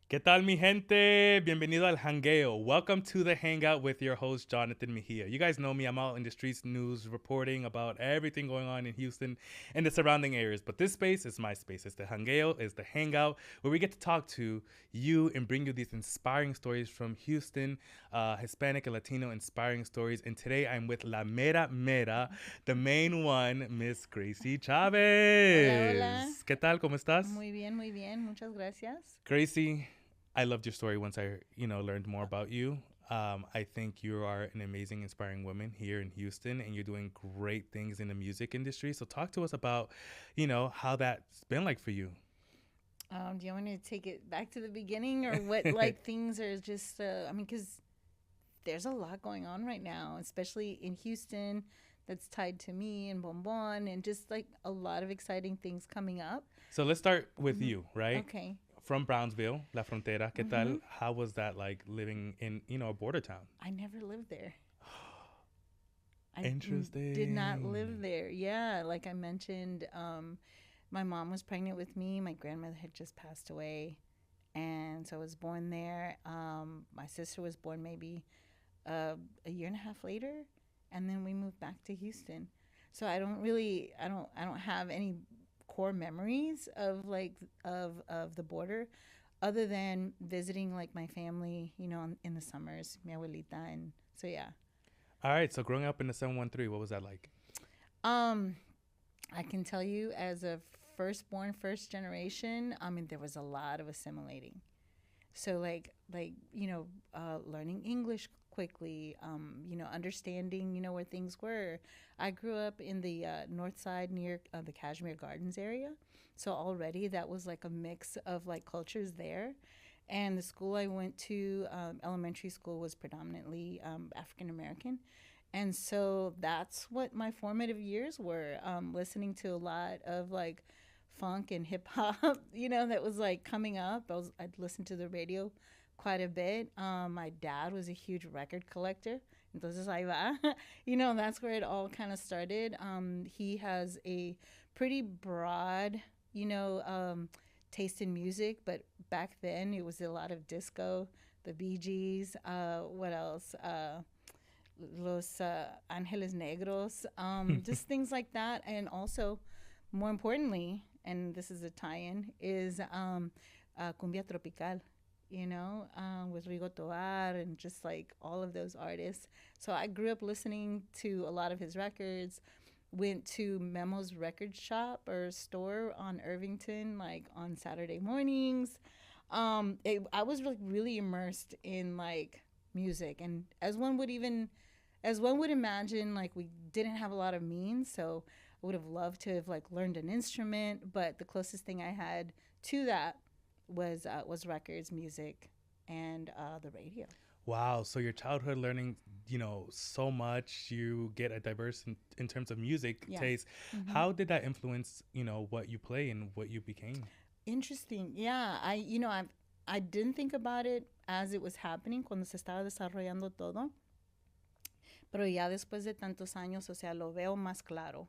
¿Qué tal, mi gente? Bienvenido al jangueo. Welcome to the hangout with your host, Jonathan Mejia. You guys know me. I'm out in the streets news reporting about everything going on in Houston and the surrounding areas. But this space is my space. It's the jangueo, it's the hangout where we get to talk to you and bring you these inspiring stories from Houston, Hispanic and Latino inspiring stories. And today I'm with La Mera Mera, the main one, Miss Gracie Hola, hola. Chávez. ¿Qué tal? ¿Cómo estás? Muy bien, muy bien. Muchas gracias. Gracie, I loved your story once I, learned more about you. I think you are an amazing, inspiring woman here in Houston, and you're doing great things in the music industry. So, talk to us about, how that's been like for you. Do you want me to take it back to the beginning or what, like, things are just, because there's a lot going on right now, especially in Houston that's tied to me and Bombón and just like a lot of exciting things coming up. So let's start with you, right? Okay. From Brownsville, La Frontera. ¿Qué Mm-hmm. tal? How was that like living in, a border town? I never lived there. I Interesting. did not live there. Yeah, like I mentioned, my mom was pregnant with me. My grandmother had just passed away. And so I was born there. My sister was born maybe a year and a half later. And then we moved back to Houston. So I don't have any core memories of of the border other than visiting like my family, in the summers, mi abuelita. And so, yeah. All right. So, growing up in the 713, what was that like? Um, I can tell you as a firstborn, first generation, I mean, there was a lot of assimilating. So learning English quickly, understanding, where things were. I grew up in the north side near the Kashmir Gardens area. So already that was like a mix of like cultures there. And the school I went to, elementary school, was predominantly African American. And so that's what my formative years were, listening to a lot of like funk and hip hop, that was like coming up. I'd listen to the radio quite a bit. My dad was a huge record collector. Entonces ahí va. That's where it all kind of started. He has a pretty broad, taste in music, but back then it was a lot of disco, the Bee Gees, what else? Los Ángeles Negros, just things like that. And also, more importantly, and this is a tie-in, is cumbia tropical. With Rigo Tovar and just like all of those artists. So I grew up listening to a lot of his records. Went to Memo's record shop or store on Irvington, like on Saturday mornings. I was like really immersed in like music, and as one would imagine, like we didn't have a lot of means, so I would have loved to have like learned an instrument, but the closest thing I had to that was records, music, and the radio. Wow. So your childhood learning, so much. You get a diverse in terms of music Yeah. taste. Mm-hmm. How did that influence, what you play and what you became? Interesting. Yeah, I didn't think about it as it was happening cuando se estaba desarrollando todo, pero ya después de tantos años, o sea, lo veo más claro.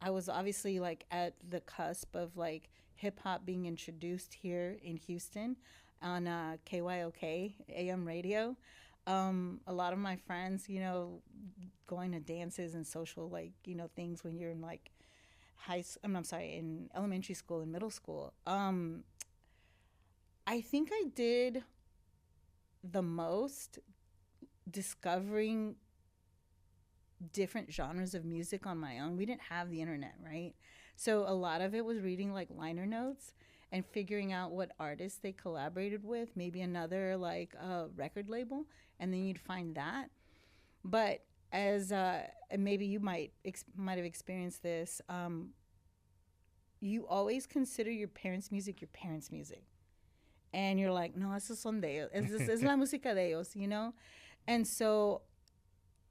I was obviously like at the cusp of like hip hop being introduced here in Houston on KYOK AM radio. A lot of my friends, going to dances and social like things when you're in like I'm sorry, in elementary school and middle school. I think I did the most discovering different genres of music on my own. We didn't have the internet, right? So a lot of it was reading like liner notes and figuring out what artists they collaborated with, maybe another like record label, and then you'd find that. But as and maybe you might have experienced this, you always consider your parents' music, and you're like, no, esos son de ellos, es la música de ellos, And so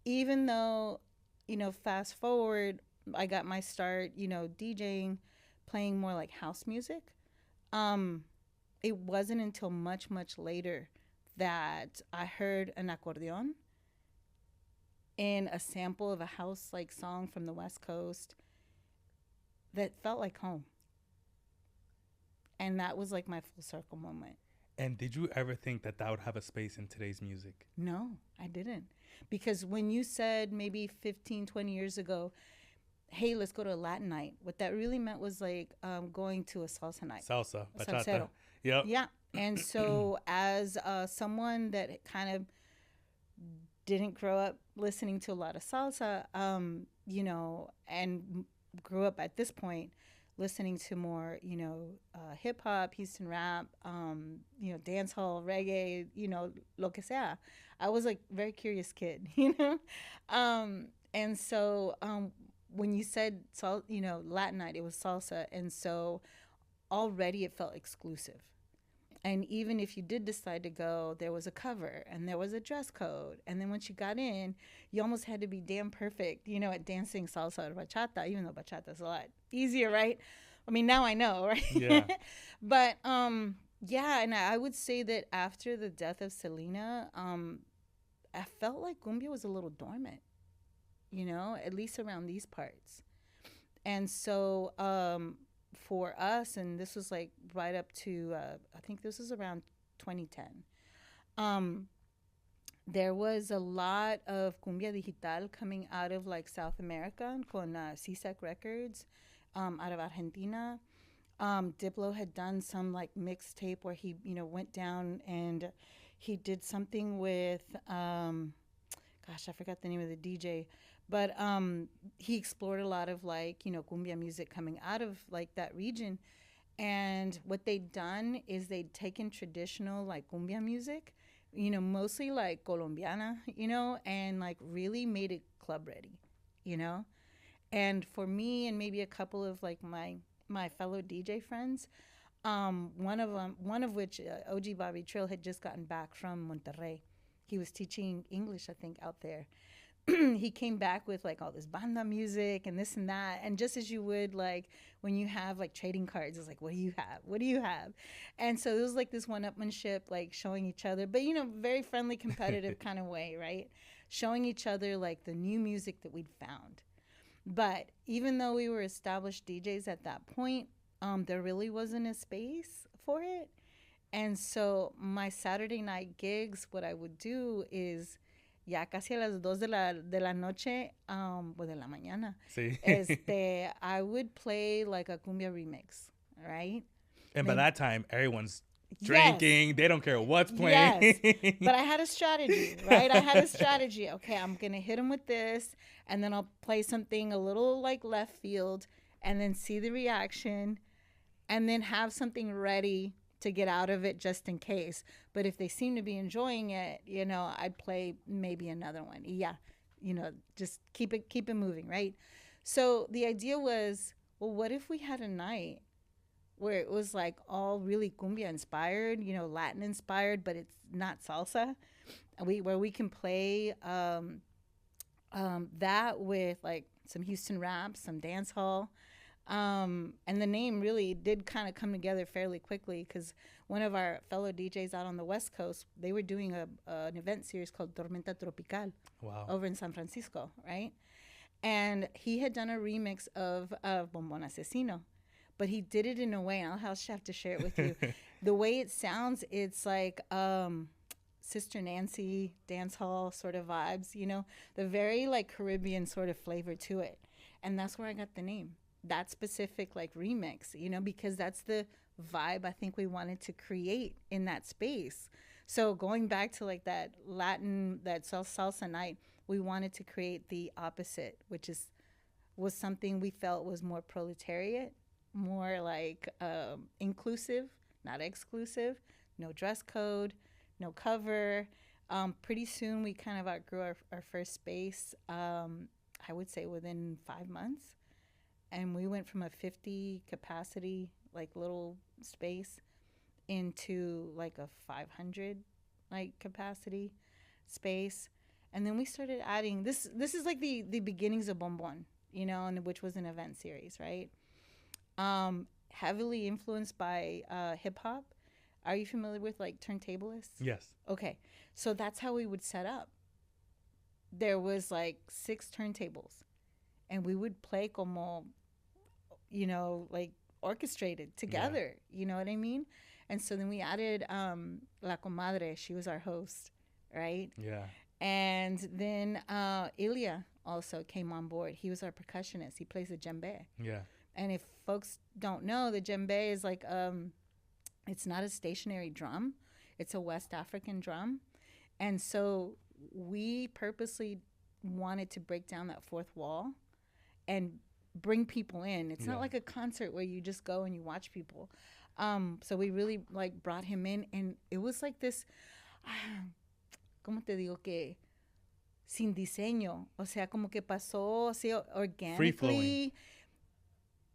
even though, fast forward, I got my start, DJing, playing more like house music. It wasn't until much, much later that I heard an accordion in a sample of a house like song from the West Coast that felt like home. And that was like my full circle moment. And did you ever think that that would have a space in today's music? No, I didn't. Because when you said maybe 15, 20 years ago, hey, let's go to a Latin night, what that really meant was like going to a salsa night. Salsa, A bachata. salsero. Yep. Yeah. And so as someone that kind of didn't grow up listening to a lot of salsa, you know, and grew up at this point listening to more, you know, hip hop, Houston rap, you know, dance hall, reggae, you know, lo que sea. I was like very curious kid, you know, and so when you said you know, Latin night, it was salsa, and so already it felt exclusive. And even if you did decide to go, there was a cover and there was a dress code. And then once you got in, you almost had to be damn perfect, you know, at dancing salsa or bachata, even though bachata is a lot easier, right? I mean, now I know, right? Yeah. But yeah, and I would say that after the death of Selena, I felt like cumbia was a little dormant, you know, at least around these parts. And so for us, and this was like right up to I think this was around 2010. There was a lot of cumbia digital coming out of like South America con CSEC Records out of Argentina. Diplo had done some like mixtape where he, you know, went down and he did something with gosh, I forgot the name of the DJ, but he explored a lot of like, you know, cumbia music coming out of like that region. And what they'd done is they'd taken traditional like cumbia music, you know, mostly like colombiana, you know, and like really made it club ready, you know. And for me and maybe a couple of like my fellow DJ friends, one of which OG Bobby Trill had just gotten back from Monterrey. He was teaching English, I think, out there. He came back with like all this banda music and this and that, and just as you would like when you have like trading cards, it's like, what do you have, what do you have? And so it was like this one-upmanship, like showing each other, but you know, very friendly, competitive kind of way, right? Showing each other like the new music that we'd found. But even though we were established DJs at that point, there really wasn't a space for it. And so my Saturday night gigs, what I would do is ya casi a las 2 de la noche, o de la mañana, See? I would play like a cumbia remix, right? And by Maybe- that time, everyone's drinking. Yes. They don't care what's playing. Yes, but I had a strategy, right? I had a strategy. Okay, I'm going to hit him with this, and then I'll play something a little like left field, and then see the reaction, and then have something ready to get out of it just in case. But if they seem to be enjoying it, you know, I'd play maybe another one. Yeah, you know, just keep it moving, right? So the idea was, well, what if we had a night where it was like all really cumbia inspired, you know, Latin inspired, but it's not salsa. Where we can play that with like some Houston rap, some dance hall. And the name really did kind of come together fairly quickly because one of our fellow DJs out on the West Coast, they were doing an event series called Tormenta Tropical. Wow. Over in San Francisco, right? And he had done a remix of Bombón Asesino. But he did it in a way, and I'll have to share it with you. The way it sounds, it's like Sister Nancy dance hall sort of vibes, you know, the very like Caribbean sort of flavor to it. And that's where I got the name. That specific like remix, you know, because that's the vibe I think we wanted to create in that space. So going back to like that Latin, that salsa night, we wanted to create the opposite, which was something we felt was more proletariat, more like inclusive, not exclusive, no dress code, no cover. Pretty soon we kind of outgrew our first space, I would say within 5 months. And we went from a 50 capacity, like little space, into like a 500 like capacity space. And then we started adding, this is like the beginnings of Bombón, you know, and which was an event series, right? Heavily influenced by hip hop. Are you familiar with like turntablists? Yes. Okay. So that's how we would set up. There was like 6 turntables and we would play como, you know, like orchestrated together. You know what I mean? And so then we added La Comadre. She was our host, right? Yeah. And then Ilya also came on board. He was our percussionist. He plays the djembe. Yeah. And if folks don't know, the djembe is like it's not a stationary drum. It's a West African drum. And so we purposely wanted to break down that fourth wall and bring people in. It's not like a concert where you just go and you watch people. So we really like brought him in, and it was like this, ¿cómo te digo que? Sin diseño. O sea, como que pasó así organically.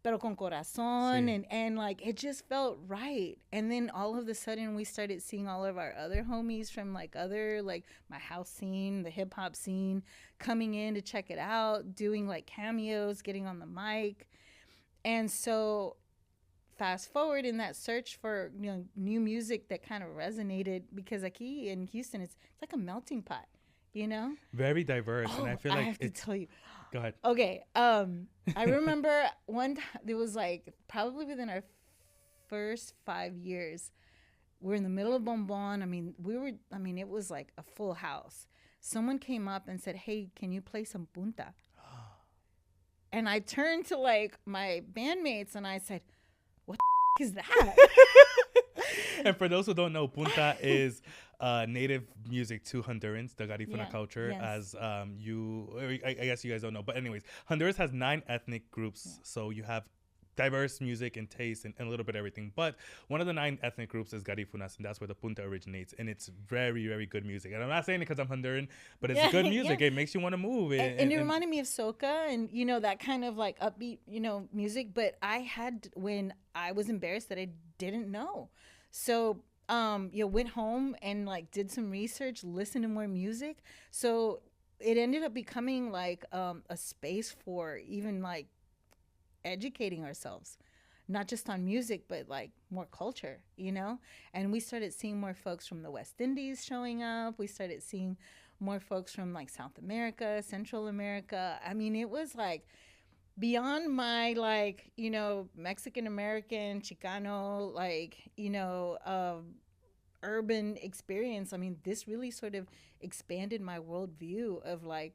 Pero con corazón, and like it just felt right. And then all of a sudden we started seeing all of our other homies from like other, like my house scene, the hip hop scene, coming in to check it out, doing like cameos, getting on the mic. And so fast forward in that search for, you know, new music that kind of resonated, because aquí in Houston it's like a melting pot, you know? Very diverse. And I feel like I have to tell you. Go ahead. Okay. I remember one time, it was like probably within our first 5 years, we're in the middle of Bombón. It was like a full house. Someone came up and said, "Hey, can you play some punta?" And I turned to like my bandmates and I said, "What the is that?" And for those who don't know, punta is native music to Hondurans, the Garifuna culture. As I guess you guys don't know, but anyways, Honduras has 9 ethnic groups, so you have diverse music and taste and a little bit of everything. But one of the 9 ethnic groups is Garifunas, and that's where the punta originates. And it's very, very good music. And I'm not saying it because I'm Honduran, but it's good music. It makes you want to move. And it reminded me of soca and, you know, that kind of like upbeat, you know, music. But I had, when I was embarrassed that I didn't know. So, went home and like did some research, listened to more music. So it ended up becoming like a space for even like educating ourselves, not just on music, but like more culture, you know? And we started seeing more folks from the West Indies showing up. We started seeing more folks from like South America, Central America. I mean, it was like beyond my like, you know, Mexican American, Chicano, like, you know, urban experience. I mean, this really sort of expanded my worldview of like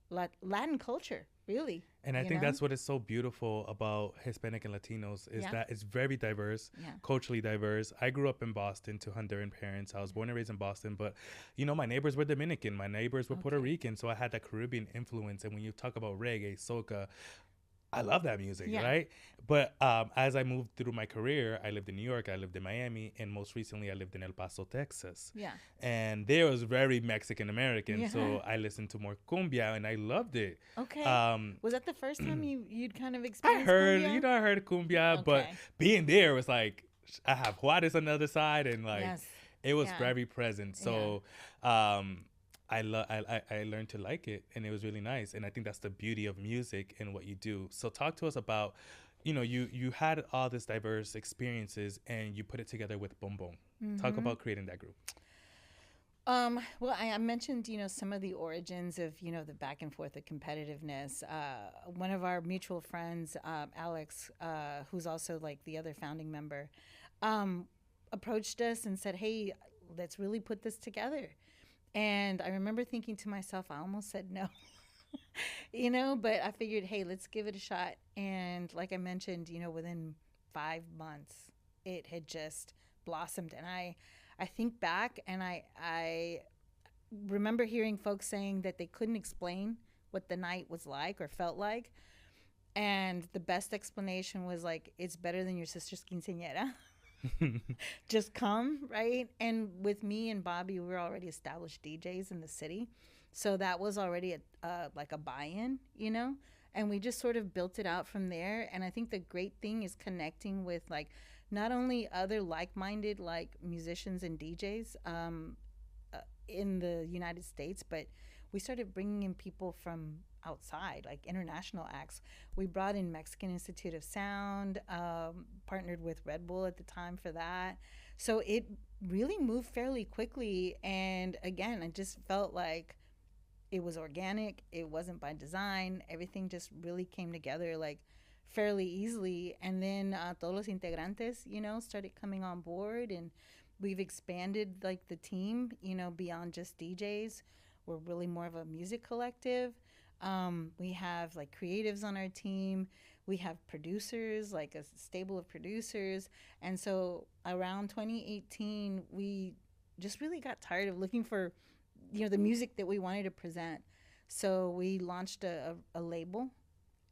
Latin culture, really. And I think that's what is so beautiful about Hispanic and Latinos is that it's very diverse, culturally diverse. I grew up in Boston to Honduran parents. I was born and raised in Boston, but, you know, my neighbors were Dominican. My neighbors were Puerto Rican. So I had that Caribbean influence. And when you talk about reggae, soca, I love that music, right? But as I moved through my career, I lived in New York, I lived in Miami, and most recently I lived in El Paso, Texas. Yeah. And there was very Mexican American, so I listened to more cumbia, and I loved it. Okay. Was that the first time you'd kind of experienced cumbia? I heard cumbia, but being there was like, I have Juarez on the other side, and like, it was very present. So, I learned to like it, and it was really nice. And I think that's the beauty of music and what you do. So talk to us about, you know, you had all this diverse experiences and you put it together with Bombón. Talk about creating that group. Well, I mentioned, you know, some of the origins of, you know, the back and forth of competitiveness. One of our mutual friends, Alex, who's also like the other founding member, approached us and said, "Hey, let's really put this together." And I remember thinking to myself, I almost said no, you know, but I figured, hey, let's give it a shot. And like I mentioned, you know, within 5 months, it had just blossomed. And I think back and I remember hearing folks saying that they couldn't explain what the night was like or felt like. And the best explanation was like, it's better than your sister's quinceañera. Just come, right? And with me and Bobby, we were already established DJs in the city, so that was already like a buy-in, you know. And we just sort of built it out from there. And I think the great thing is connecting with like not only other like-minded like musicians and DJs in the United States, but we started bringing in people from outside, like international acts. We brought in Mexican Institute of Sound, partnered with Red Bull at the time for that. So it really moved fairly quickly. And again, I just felt like it was organic. It wasn't by design. Everything just really came together like fairly easily. And then todos los integrantes, started coming on board, and we've expanded like the team, beyond just DJs. We're really more of a music collective. We have like creatives on our team. We have producers, like a stable of producers. And so around 2018, we just really got tired of looking for, the music that we wanted to present. So we launched a label.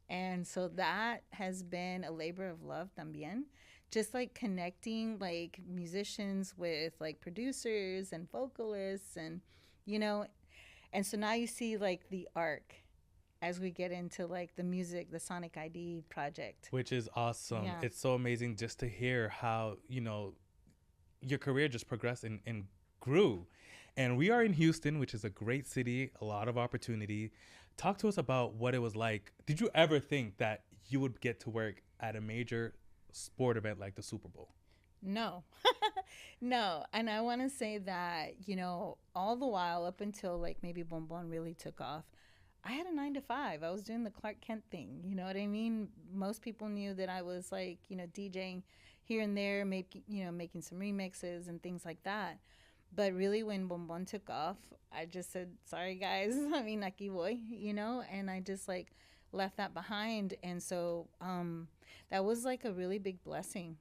And so that has been a labor of love también. Just like connecting like musicians with like producers and vocalists, and, you know, and so now you see like the arc as we get into like the music, the Sonic ID project. Which is awesome. Yeah. It's so amazing just to hear how, your career just progressed and grew. And we are in Houston, which is a great city, a lot of opportunity. Talk to us about what it was like. Did you ever think that you would get to work at a major sport event like the Super Bowl? No. No. And I want to say that, all the while up until like maybe Bombón really took off, I had a 9 to 5. I was doing the Clark Kent thing. You know what I mean? Most people knew that I was like, DJing here and there, making some remixes and things like that. But really, when Bombón took off, I just said, sorry, guys. I mean, aquí voy, and I just like left that behind. And so that was like a really big blessing,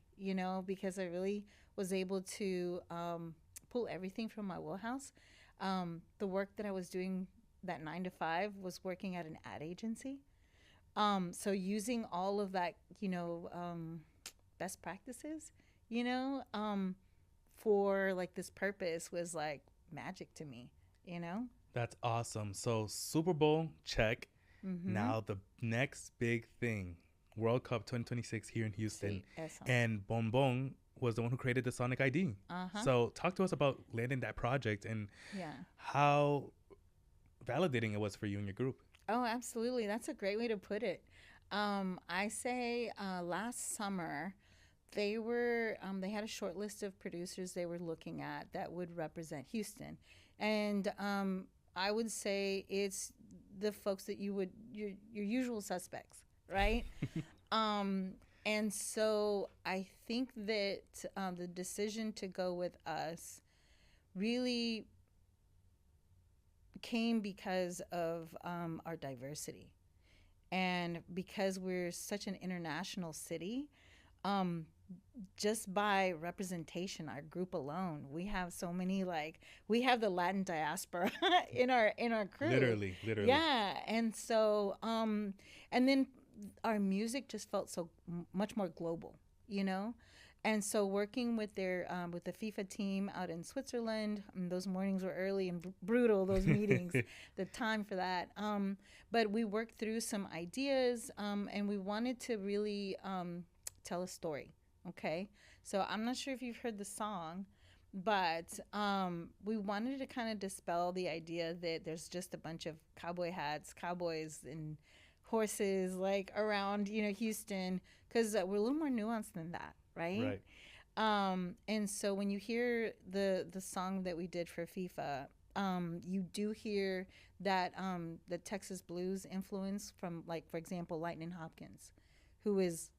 because I really was able to pull everything from my wheelhouse. The work that I was doing, that 9 to 5, was working at an ad agency. So using all of that, best practices, for like this purpose was like magic to me. That's awesome. So Super Bowl, check. Mm-hmm. Now the next big thing, World Cup 2026 here in Houston. Sí, eso. And Bombón was the one who created the Sonic ID. Uh-huh. So talk to us about landing that project and Yeah. how validating it was for you and your group. Oh, absolutely. That's a great way to put it. I say last summer they had a short list of producers they were looking at that would represent Houston, and I would say it's the folks that your usual suspects, right? And so I think that the decision to go with us really came because of our diversity, and because we're such an international city. Just by representation, our group alone, we have so many, like, we have the Latin diaspora in our crew. Literally. Yeah. And so and then our music just felt so much more global, and so working with with the FIFA team out in Switzerland, those mornings were early and brutal, those meetings, the time for that. But we worked through some ideas, and we wanted to really tell a story. Okay, so I'm not sure if you've heard the song, but we wanted to kind of dispel the idea that there's just a bunch of cowboy hats, cowboys, and horses like around, Houston, because we're a little more nuanced than that, right? And so when you hear the song that we did for FIFA, you do hear that the Texas blues influence from, like, for example, Lightning Hopkins, who is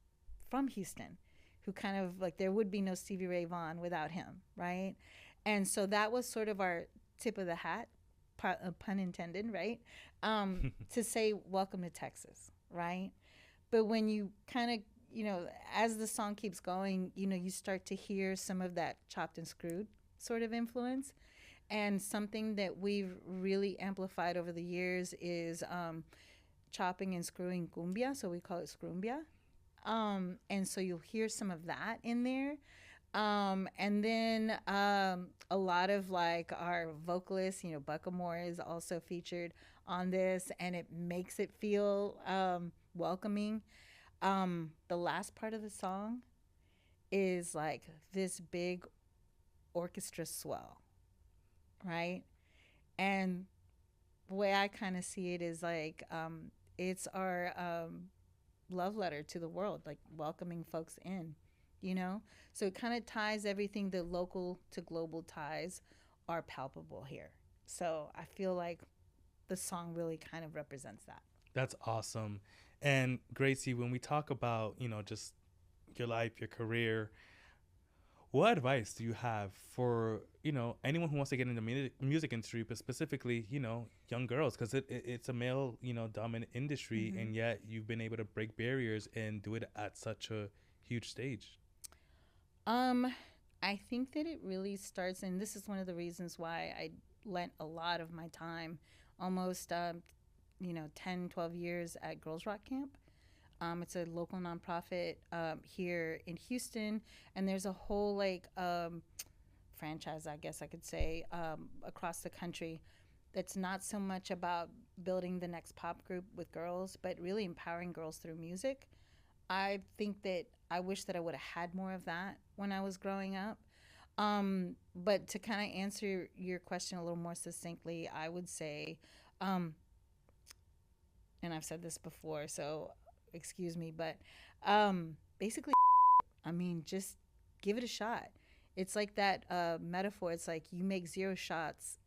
from Houston, who kind of like, there would be no Stevie Ray Vaughan without him, right? And so that was sort of our tip of the hat, pun intended, right? To say welcome to Texas, right? But when you kind of, as the song keeps going, you start to hear some of that chopped and screwed sort of influence. And something that we've really amplified over the years is chopping and screwing cumbia, so we call it scrumbia. And so you'll hear some of that in there. And then a lot of like our vocalists, Buckamore is also featured on this, and it makes it feel welcoming. The last part of the song is like this big orchestra swell, right? And the way I kind of see it is like it's our love letter to the world, like welcoming folks in, so it kind of ties everything. The local to global ties are palpable here, so I feel like the song really kind of represents that. That's awesome. And Gracie, when we talk about, just your life, your career, what advice do you have for, anyone who wants to get into the music industry, but specifically, young girls, because it's a male, dominant industry, Mm-hmm. and yet you've been able to break barriers and do it at such a huge stage. Um, I think that it really starts, and this is one of the reasons why I lent a lot of my time, almost, 10, 12 years at Girls Rock Camp. It's a local nonprofit here in Houston, and there's a whole franchise, I guess I could say, across the country that's not so much about building the next pop group with girls, but really empowering girls through music. I think that I wish that I would have had more of that when I was growing up. But to kind of answer your question a little more succinctly, I would say, um, and I've said this before, so excuse me, but basically, I mean, just give it a shot. It's like that metaphor. It's like you make zero shots,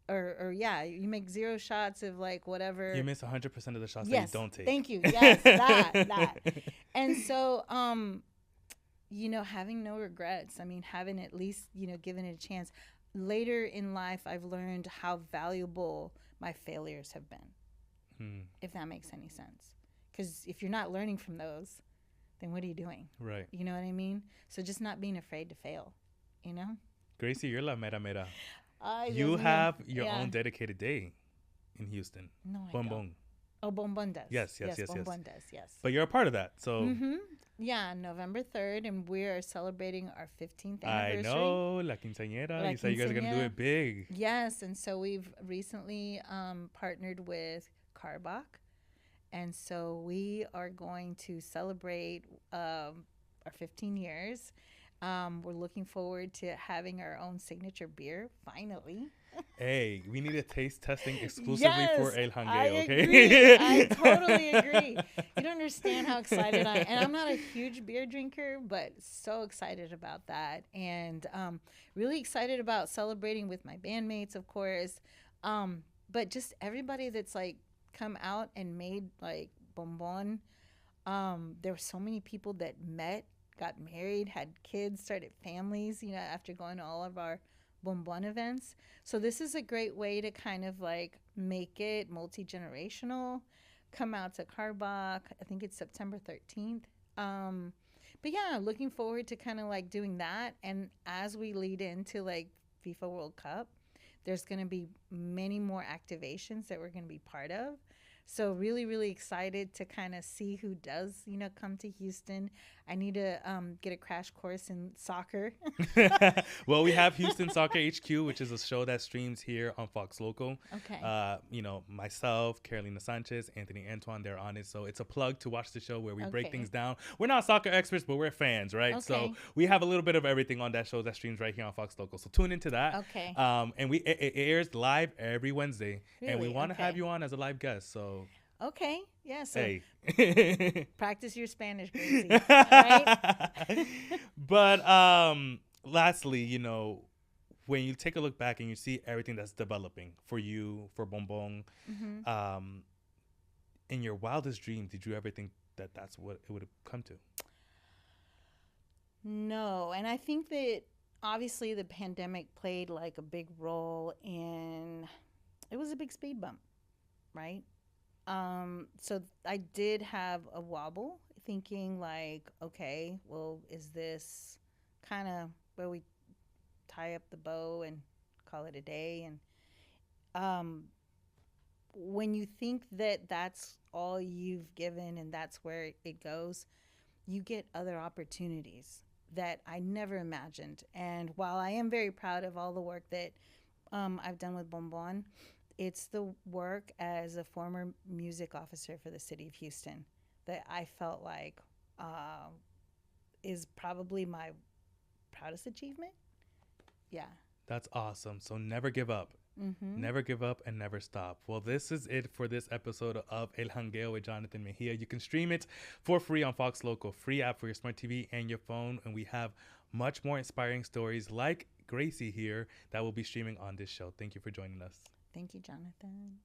or yeah, you make zero shots of like whatever. You miss 100% of the shots that you Yes, don't take. thank you. Yes, that. And so, having no regrets. I mean, having at least, given it a chance. Later in life, I've learned how valuable my failures have been, if that makes any sense. Because if you're not learning from those, then what are you doing? Right. You know what I mean? So just not being afraid to fail, you know? Gracie, you're la Mera Mera. Ay, You Dios mío. have your Yeah. own dedicated day in Houston. No, I Bombón. don't. Oh, Bombón does. Yes. Bombón does, yes. But you're a part of that, so Mm-hmm. Yeah, November 3rd, and we are celebrating our 15th I anniversary. know la quinceañera. La You said you guys are gonna do quinceañera. it big. Yes, and so we've recently partnered with Carbach, and so we are going to celebrate our 15 years. We're looking forward to having our own signature beer, finally. Hey, we need a taste testing exclusively for Yes, el-jangueo, I okay? agree. I totally agree. You don't understand how excited I am. And I'm not a huge beer drinker, but so excited about that. And really excited about celebrating with my bandmates, of course. But just everybody that's like come out and made like Bombón. There were so many people that met, got married, had kids, started families, after going to all of our Bombón events. So this is a great way to kind of like make it multi-generational. Come out to Carbach. I think it's September 13th. But yeah, looking forward to kind of like doing that. And as we lead into like FIFA World Cup, there's going to be many more activations that we're going to be part of. So really, really excited to kind of see who does, come to Houston. I need to get a crash course in soccer. Well, we have Houston Soccer HQ, which is a show that streams here on Fox Local. Okay. Myself, Carolina Sanchez, Anthony Antoine, they're on it. So it's a plug to watch the show where we break Okay. things down. We're not soccer experts, but we're fans, right? So Okay. we have a little bit of everything on that show that streams right here on Fox Local. So tune into that. Okay. And it airs live every Wednesday. And we Really? want to have Okay. you on as a live guest. So, Okay. Yeah. So hey. practice your Spanish, Gracie. All right. But lastly, when you take a look back and you see everything that's developing for you, for Bombón, Mm-hmm. in your wildest dream, did you ever think that that's what it would have come to? No, and I think that obviously the pandemic played like a big role in. It was a big speed bump, right? So I did have a wobble, thinking like, okay, well, is this kind of where we tie up the bow and call it a day? And when you think that that's all you've given and that's where it goes, you get other opportunities that I never imagined. And while I am very proud of all the work that I've done with Bombón, it's the work as a former music officer for the city of Houston that I felt like is probably my proudest achievement. Yeah. That's awesome. So never give up. Mm-hmm. Never give up and never stop. Well, this is it for this episode of El-jangueo with Jonathan Mejia. You can stream it for free on Fox Local, free app for your smart TV and your phone. And we have much more inspiring stories like Gracie here that will be streaming on this show. Thank you for joining us. Thank you, Jonathan.